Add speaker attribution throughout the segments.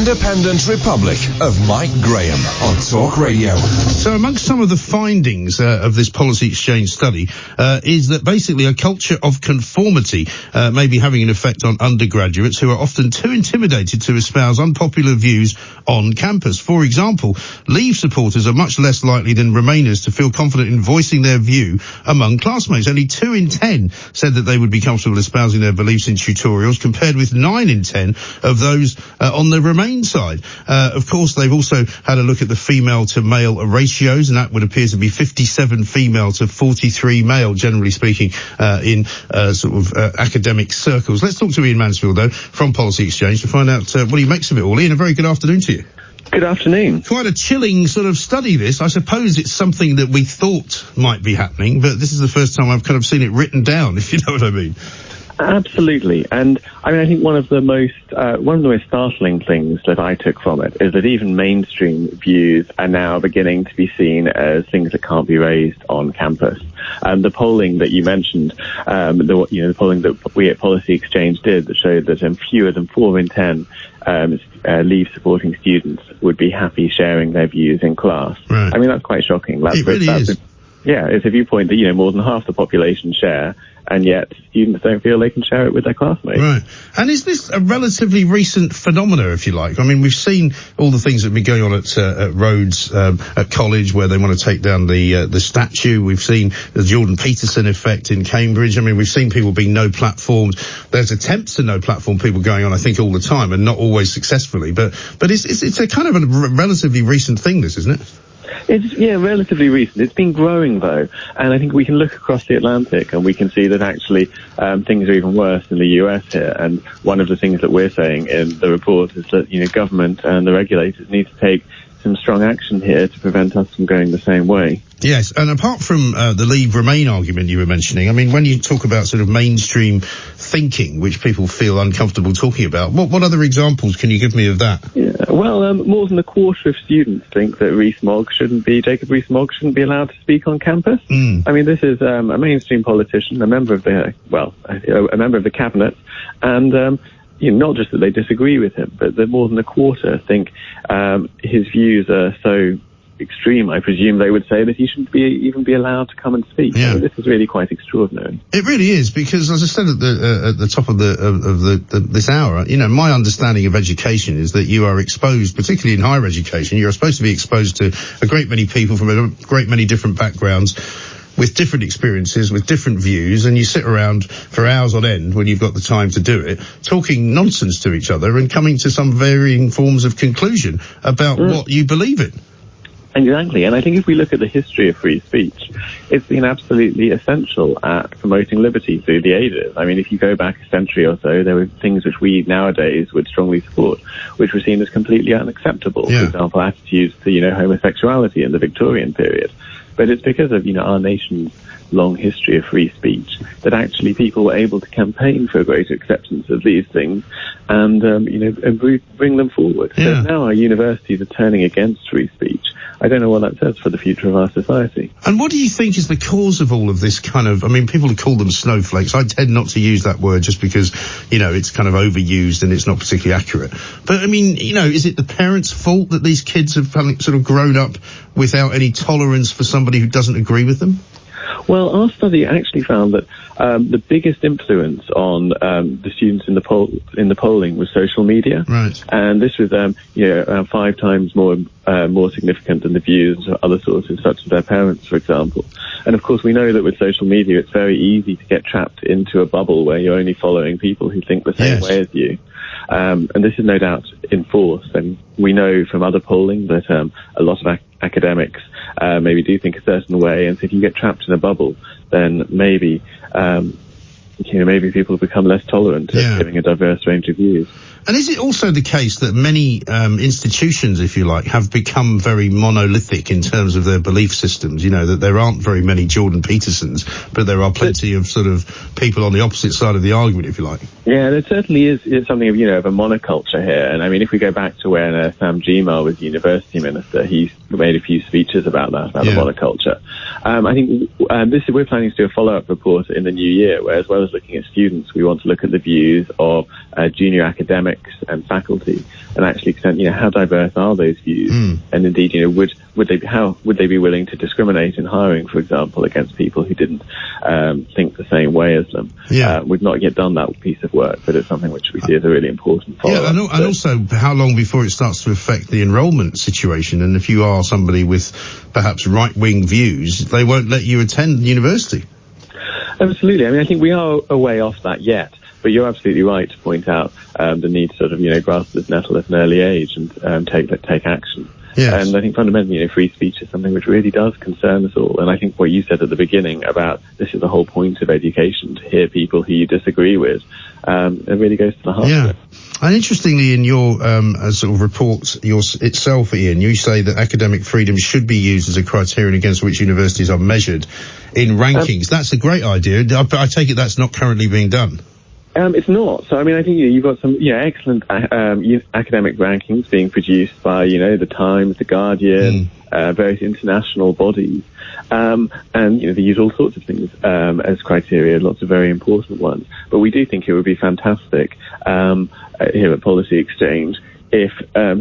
Speaker 1: Independent Republic of Mike Graham on Talk Radio.
Speaker 2: So amongst some of the findings of this policy exchange study is that basically a culture of conformity may be having an effect on undergraduates who are often too intimidated to espouse unpopular views on campus. For example, Leave supporters are much less likely than Remainers to feel confident in voicing their view among classmates. Only 2 in 10 said that they would be comfortable espousing their beliefs in tutorials, compared with 9 in 10 of those on the Remain side. Of course, they've also had a look at the female to male ratios, and that would appear to be 57 female to 43 male, generally speaking, in academic circles. Let's talk to Iain Mansfield, though, from Policy Exchange, to find out what he makes of it all. Ian, a very good afternoon to you.
Speaker 3: Good afternoon.
Speaker 2: Quite a chilling sort of study, this. I suppose it's something that we thought might be happening, but this is the first time I've kind of seen it written down, if you know what I mean.
Speaker 3: Absolutely. And I mean, I think one of the most startling things that I took from it is that even mainstream views are now beginning to be seen as things that can't be raised on campus. The polling that you mentioned, the polling that we at Policy Exchange did, that showed that fewer than 4 in 10 Leave supporting students would be happy sharing their views in class.
Speaker 2: Right.
Speaker 3: I mean, that's quite shocking.
Speaker 2: It really is.
Speaker 3: It's a viewpoint that, more than half the population share, and yet students don't feel they can share it with their classmates.
Speaker 2: Right. And is this a relatively recent phenomena, if you like? I mean, we've seen all the things that have been going on at Rhodes, at college, where they want to take down the statue. We've seen the Jordan Peterson effect in Cambridge. I mean, we've seen people being no-platformed. There's attempts to no-platform people going on, I think, all the time, and not always successfully. But it's a kind of a relatively recent thing, this, isn't it?
Speaker 3: It's, relatively recent. It's been growing, though, and I think we can look across the Atlantic and we can see that actually things are even worse in the US here. And one of the things that we're saying in the report is that, government and the regulators need to take some strong action here to prevent us from going the same way.
Speaker 2: Yes, and apart from the Leave Remain argument you were mentioning, I mean, when you talk about sort of mainstream thinking, which people feel uncomfortable talking about, what other examples can you give me of that?
Speaker 3: Yeah, well, more than a quarter of students think that Jacob Rees-Mogg shouldn't be allowed to speak on campus. I mean, this is a mainstream politician, a member of the cabinet, and not just that they disagree with him, but that more than a quarter think his views are so extreme, I presume they would say, that he shouldn't even be allowed to come and speak.
Speaker 2: Yeah.
Speaker 3: So this is really quite extraordinary.
Speaker 2: It really is, because as I said at the top of this hour, my understanding of education is that you are exposed, particularly in higher education, you're supposed to be exposed to a great many people from a great many different backgrounds, with different experiences, with different views, and you sit around for hours on end when you've got the time to do it, talking nonsense to each other and coming to some varying forms of conclusion about what you believe in.
Speaker 3: Exactly, and I think if we look at the history of free speech, it's been absolutely essential at promoting liberty through the ages. I mean, if you go back a century or so, there were things which we nowadays would strongly support, which were seen as completely unacceptable.
Speaker 2: Yeah.
Speaker 3: For example, attitudes to, homosexuality in the Victorian period. But it's because of, our nation's long history of free speech that actually people were able to campaign for a greater acceptance of these things and, and bring them forward.
Speaker 2: Yeah.
Speaker 3: So now our universities are turning against free speech. I don't know what that says for the future of our society.
Speaker 2: And what do you think is the cause of all of this kind of, people call them snowflakes. I tend not to use that word just because, it's kind of overused and it's not particularly accurate. But is it the parents' fault that these kids have sort of grown up without any tolerance for somebody who doesn't agree with them?
Speaker 3: Well, our study actually found that the biggest influence on the students in the polling was social media,
Speaker 2: right?
Speaker 3: And this was around 5 times more significant than the views of other sources, such as their parents, for example. And of course, we know that with social media, it's very easy to get trapped into a bubble where you're only following people who think the same way as you. And this is no doubt enforced. And we know from other polling that a lot of academics maybe do think a certain way. And so if you get trapped in a bubble, then maybe people become less tolerant of giving a diverse range of views.
Speaker 2: And is it also the case that many institutions, if you like, have become very monolithic in terms of their belief systems? That there aren't very many Jordan Petersons, but there are plenty of sort of people on the opposite side of the argument, if you like.
Speaker 3: Yeah, there certainly is something of, of a monoculture here. And I mean, if we go back to when Sam Gmar was university minister, he made a few speeches about that, about the monoculture. I think we're planning to do a follow-up report in the new year, where as well as looking at students, we want to look at the views of junior academics and faculty, and actually extend, how diverse are those views, and indeed, would they be willing to discriminate in hiring, for example, against people who didn't think the same way as them? We've not yet done that piece of work, but it's something which we see as a really important follow-up.
Speaker 2: Yeah, and also how long before it starts to affect the enrolment situation, and if you are somebody with perhaps right-wing views, they won't let you attend university.
Speaker 3: Absolutely. I mean, I think we are a way off that yet, but you're absolutely right to point out the need to sort of, grasp this nettle at an early age and take action. Yes. And I think fundamentally, free speech is something which really does concern us all. And I think what you said at the beginning about this is the whole point of education, to hear people who you disagree with, it really goes to the heart of it.
Speaker 2: And interestingly, in your sort of report itself, Iain, you say that academic freedom should be used as a criterion against which universities are measured in rankings. That's a great idea. I take it that's not currently being done.
Speaker 3: It's not. So, I mean, I think you've got some excellent academic rankings being produced by, the Times, the Guardian, various international bodies. And, they use all sorts of things as criteria, lots of very important ones. But we do think it would be fantastic here at Policy Exchange if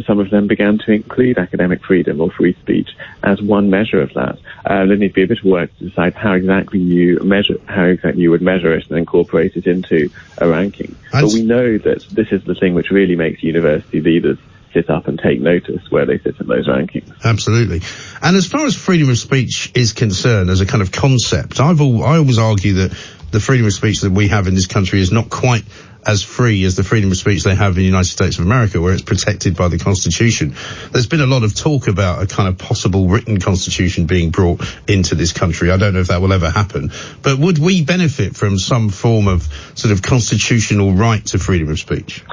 Speaker 3: some of them began to include academic freedom or free speech as one measure of that. There needs to be a bit of work to decide how exactly you would measure it and incorporate it into a ranking. But we know that this is the thing which really makes university leaders sit up and take notice where they sit in those rankings.
Speaker 2: Absolutely. And as far as freedom of speech is concerned, as a kind of concept, I always argue that the freedom of speech that we have in this country is not quite as free as the freedom of speech they have in the United States of America, where it's protected by the Constitution. There's been a lot of talk about a kind of possible written constitution being brought into this country. I don't know if that will ever happen, but would we benefit from some form of sort of constitutional right to freedom of speech?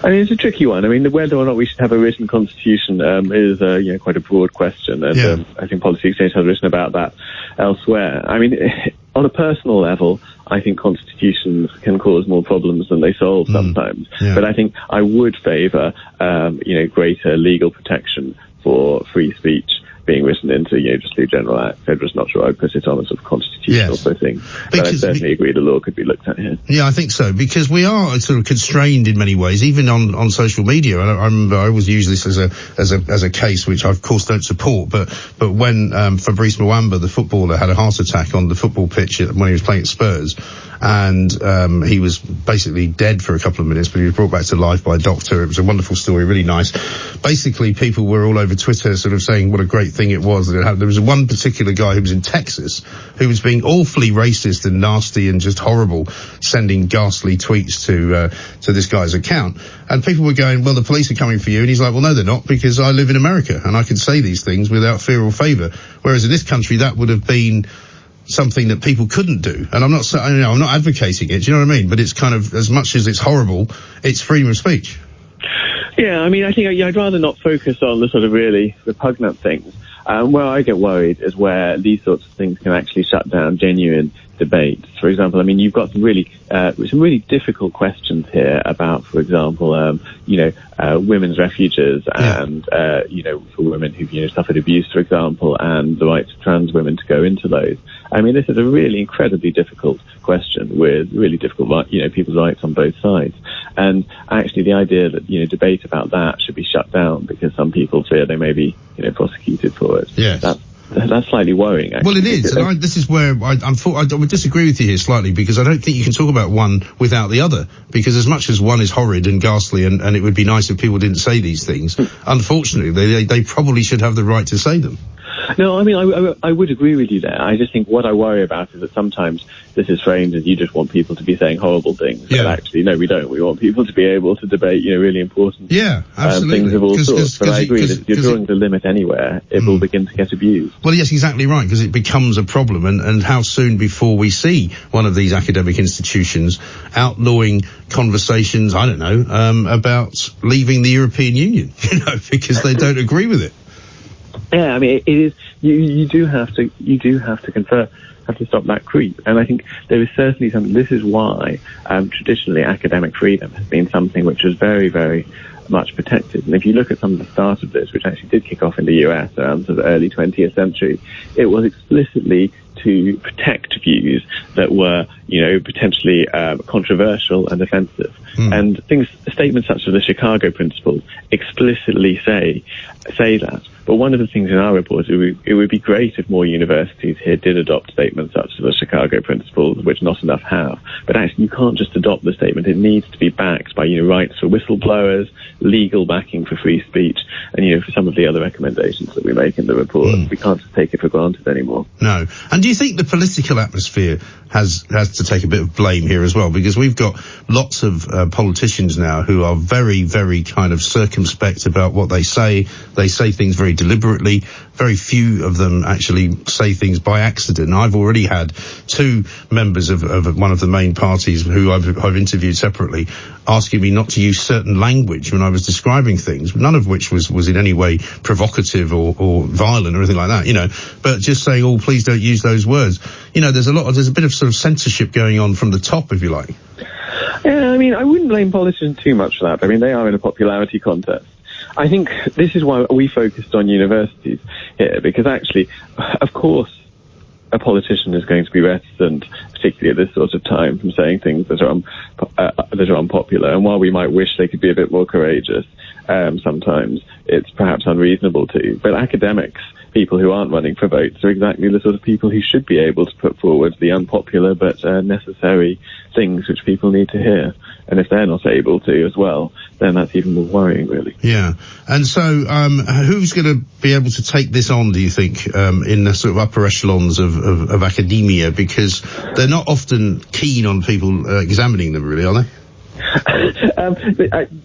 Speaker 3: I mean, it's a tricky one. I mean, whether or not we should have a written constitution is quite a broad question, and I think Policy Exchange has written about that elsewhere. I mean, on a personal level, I think constitutions can cause more problems than they solve sometimes. But I think I would favour, greater legal protection for free speech being written into, just through General Act. I'm just not sure I'd put it on a sort of constitutional thing. But I certainly agree the law could be looked at here.
Speaker 2: Yeah, I think so, because we are sort of constrained in many ways, even on social media. I remember I always use this as a case which I of course don't support, but when Fabrice Muamba, the footballer, had a heart attack on the football pitch when he was playing at Spurs, and he was basically dead for a couple of minutes, but he was brought back to life by a doctor. It was a wonderful story, really nice. Basically, people were all over Twitter sort of saying what a great thing it was. There was one particular guy who was in Texas who was being awfully racist and nasty and just horrible, sending ghastly tweets to this guy's account. And people were going, well, the police are coming for you. And he's like, well, no, they're not, because I live in America and I can say these things without fear or favour. Whereas in this country, that would have been something that people couldn't do. And I'm not advocating it, do you know what I mean? But it's kind of, as much as it's horrible, it's freedom of speech.
Speaker 3: Yeah, I mean, I think I'd rather not focus on the sort of really repugnant things. Where I get worried is where these sorts of things can actually shut down genuine debates. For example, I mean, you've got some really difficult questions here about, for example, women's refuges and, for women who've, suffered abuse, for example, and the rights of trans women to go into those. I mean, this is a really incredibly difficult question with really difficult, people's rights on both sides. And actually the idea that, debate about that should be shut down because some people fear they may be, prosecuted for it.
Speaker 2: Yes.
Speaker 3: That's slightly worrying, actually.
Speaker 2: Well, it is. And this is where I would disagree with you here slightly, because I don't think you can talk about one without the other. Because as much as one is horrid and ghastly, and it would be nice if people didn't say these things, unfortunately, they probably should have the right to say them.
Speaker 3: No, I mean, I would agree with you there. I just think what I worry about is that sometimes this is framed as you just want people to be saying horrible things. Yeah. But actually, no, we don't. We want people to be able to debate, really important things of all sorts. But I agree that if you're drawing the limit anywhere, it will begin to get abused.
Speaker 2: Well, yes, exactly right, because it becomes a problem. And how soon before we see one of these academic institutions outlawing conversations, I don't know, about leaving the European Union, because they don't agree with it.
Speaker 3: Yeah, I mean, it is. You do have to stop that creep, and I think there is certainly something. This is why traditionally academic freedom has been something which was very, very much protected. And if you look at some of the start of this, which actually did kick off in the US around sort of early 20th century, it was explicitly to protect views that were, potentially controversial and offensive. And statements such as the Chicago Principles explicitly say that. But one of the things in our report, it would be great if more universities here did adopt statements such as the Chicago Principles, which not enough have. But actually, you can't just adopt the statement. It needs to be backed by, rights for whistleblowers, legal backing for free speech, and, for some of the other recommendations that we make in the report. We can't just take it for granted anymore.
Speaker 2: No. And do you think the political atmosphere has to take a bit of blame here as well? Because we've got lots of politicians now who are very, very kind of circumspect about what they say. They say things very deliberately. Very few of them actually say things by accident. I've already had two members of one of the main parties who I've interviewed separately asking me not to use certain language when I was describing things, none of which was in any way provocative or violent or anything like that, but just saying, oh, please don't use those words. There's a bit of sort of censorship going on from the top, if you like.
Speaker 3: Yeah, I wouldn't blame politicians too much for that. They are in a popularity contest. I think this is why we focused on universities here, because actually, of course, a politician is going to be reticent, particularly at this sort of time, from saying things that are unpopular. And while we might wish they could be a bit more courageous, sometimes it's perhaps unreasonable to. But academics, people who aren't running for votes, are exactly the sort of people who should be able to put forward the unpopular but necessary things which people need to hear. And if they're not able to as well, then that's even more worrying, really.
Speaker 2: Yeah. And so who's going to be able to take this on, do you think, in the sort of upper echelons of academia? Because they're not often keen on people examining them, really, are they?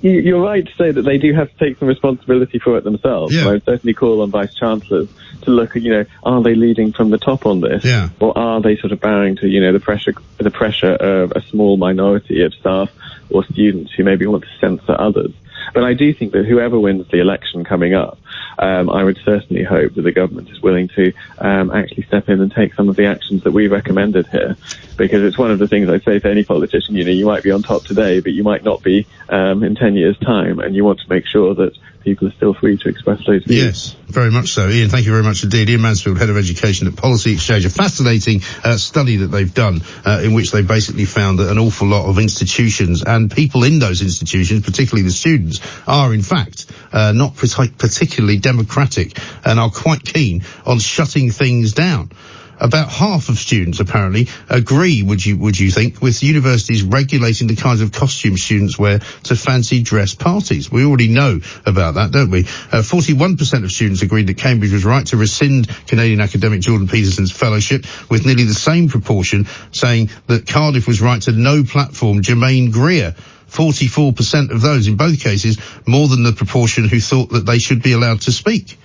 Speaker 3: You're right to say that they do have to take some responsibility for it themselves.
Speaker 2: Yeah.
Speaker 3: I would certainly call on vice chancellors to look at, are they leading from the top on this?
Speaker 2: Yeah.
Speaker 3: Or are they sort of bowing to, the pressure of a small minority of staff or students who maybe want to censor others? But I do think that whoever wins the election coming up, I would certainly hope that the government is willing to actually step in and take some of the actions that we recommended here. Because it's one of the things I say to any politician, you might be on top today, but you might not be in 10 years' time, and you want to make sure that people are still free to express those views.
Speaker 2: Yes, very much so. Ian, thank you very much indeed. Iain Mansfield, Head of Education at Policy Exchange. A fascinating study that they've done in which they basically found that an awful lot of institutions and people in those institutions, particularly the students, are in fact not particularly democratic and are quite keen on shutting things down. About half of students apparently agree, would you think, with universities regulating the kinds of costumes students wear to fancy dress parties. We already know about that, don't we? 41% of students agreed that Cambridge was right to rescind Canadian academic Jordan Peterson's fellowship, with nearly the same proportion saying that Cardiff was right to no platform Jermaine Greer. 44% of those, in both cases, more than the proportion who thought that they should be allowed to speak.